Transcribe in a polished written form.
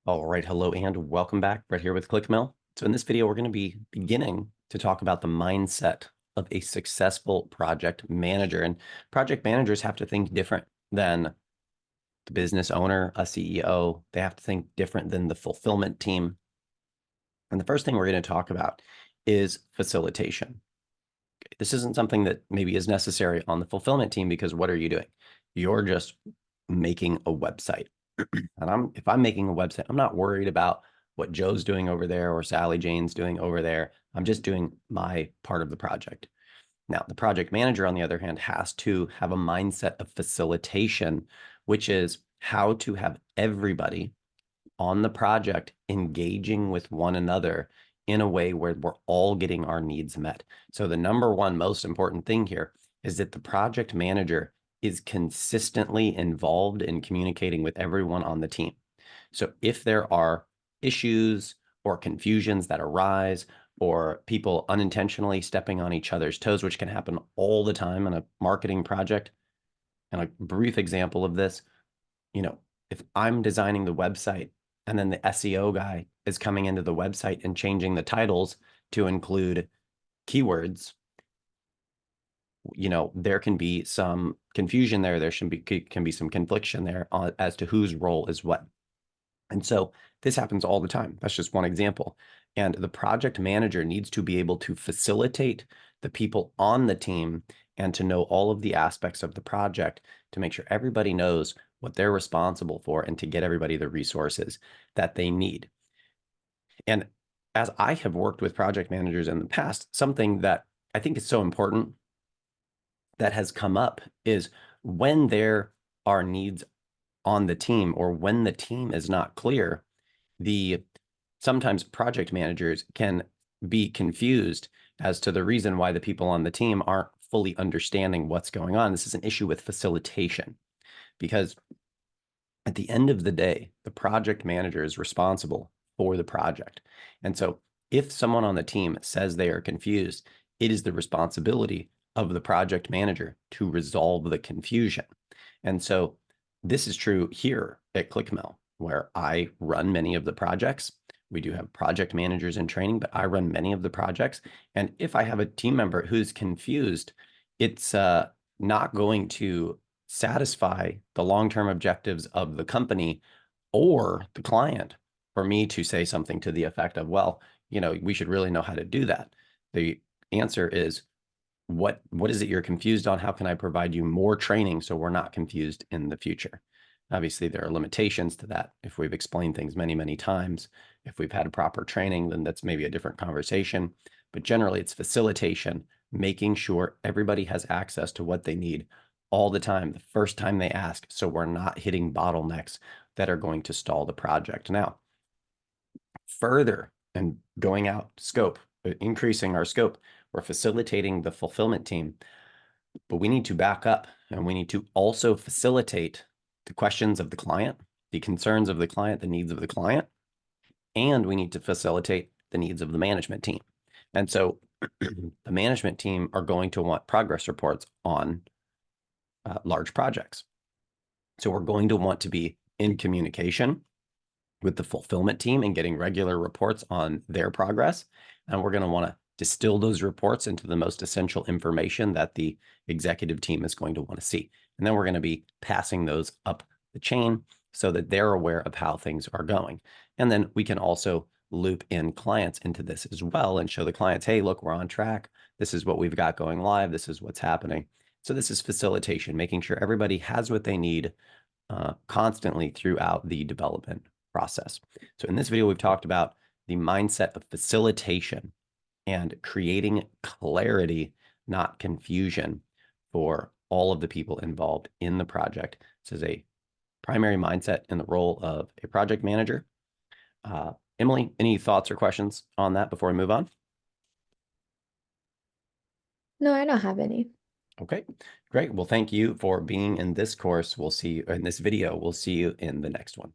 All right, hello and welcome back. Brett here with ClickMill. So in this video, we're going to be beginning to talk about the mindset of a successful project manager. And project managers have to think different than the business owner, a CEO. They have to think different than the fulfillment team. And the first thing we're going to talk about is facilitation. This isn't something that maybe is necessary on the fulfillment team because what are you doing? You're just making a website. And if I'm making a website, I'm not worried about what Joe's doing over there or Sally Jane's doing over there. I'm just doing my part of the project. Now, the project manager, on the other hand, has to have a mindset of facilitation, which is how to have everybody on the project engaging with one another in a way where we're all getting our needs met. So the number one most important thing here is that the project manager is consistently involved in communicating with everyone on the team. So if there are issues or confusions that arise or people unintentionally stepping on each other's toes, which can happen all the time in a marketing project, and a brief example of this, if I'm designing the website and then the SEO guy is coming into the website and changing the titles to include keywords, there can be some confusion there. There can be some confliction there as to whose role is what. And so this happens all the time. That's just one example. And the project manager needs to be able to facilitate the people on the team and to know all of the aspects of the project to make sure everybody knows what they're responsible for and to get everybody the resources that they need. And as I have worked with project managers in the past, something that I think is so important that has come up is when there are needs on the team or when the team is not clear, sometimes project managers can be confused as to the reason why the people on the team aren't fully understanding what's going on. This is an issue with facilitation because at the end of the day, the project manager is responsible for the project. And so if someone on the team says they are confused, it is the responsibility of the project manager to resolve the confusion. And so this is true here at ClickMill, where I run many of the projects. We do have project managers in training, but I run many of the projects. And if I have a team member who's confused, it's not going to satisfy the long-term objectives of the company or the client for me to say something to the effect of, well, we should really know how to do that. The answer is, what is it you're confused on? How can I provide you more training so we're not confused in the future? Obviously, there are limitations to that. If we've explained things many, many times, if we've had a proper training, then that's maybe a different conversation. But generally, it's facilitation, making sure everybody has access to what they need all the time, the first time they ask, so we're not hitting bottlenecks that are going to stall the project. Now, further and going out scope, increasing our scope, we're facilitating the fulfillment team, but we need to back up and we need to also facilitate the questions of the client, the concerns of the client, the needs of the client, and we need to facilitate the needs of the management team. And so the management team are going to want progress reports on large projects. So we're going to want to be in communication with the fulfillment team and getting regular reports on their progress. And we're going to want to distill those reports into the most essential information that the executive team is going to want to see. And then we're going to be passing those up the chain so that they're aware of how things are going. And then we can also loop in clients into this as well and show the clients, hey, look, we're on track. This is what we've got going live. This is what's happening. So this is facilitation, making sure everybody has what they need constantly throughout the development process. So in this video, we've talked about the mindset of facilitation and creating clarity, not confusion, for all of the people involved in the project. This is a primary mindset in the role of a project manager. Emily, any thoughts or questions on that before we move on? No, I don't have any. Okay, great. Well, thank you for being in this course. We'll see you in this video. We'll see you in the next one.